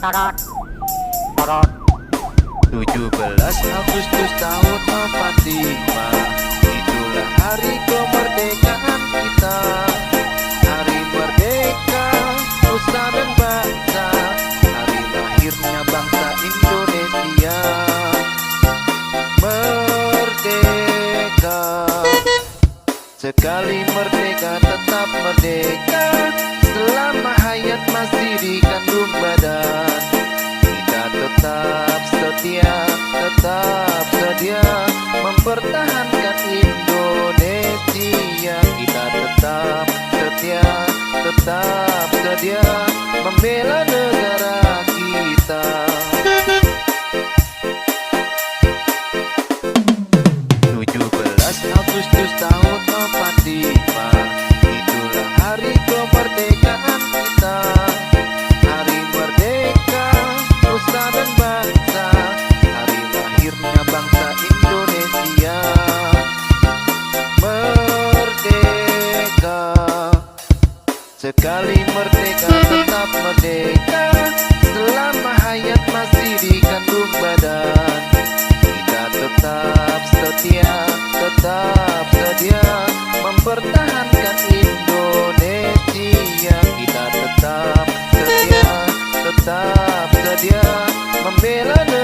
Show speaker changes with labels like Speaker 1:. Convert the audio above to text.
Speaker 1: Tarot, tarot.
Speaker 2: 17 Agustus tahun 45, itulah hari kemerdekaan kita. Hari merdeka, nusa dan bangsa, hari lahirnya bangsa Indonesia. Merdeka, sekali merdeka tetap merdeka, selama hayat masih dikandung badan. Kita tetap setia mempertahankan Indonesia. Kita tetap setia membela negara kita. 17 Agustus tahun 45, itulah hari kemerdekaan kita. Hari merdeka, nusa dan bangsa, hari lahirnya bangsa Indonesia. Merdeka, sekali merdeka tetap merdeka, selama hayat masih dikandung badan. Kita tetap setia mempertahankan Indonesia. Kita tetap setia membela negara.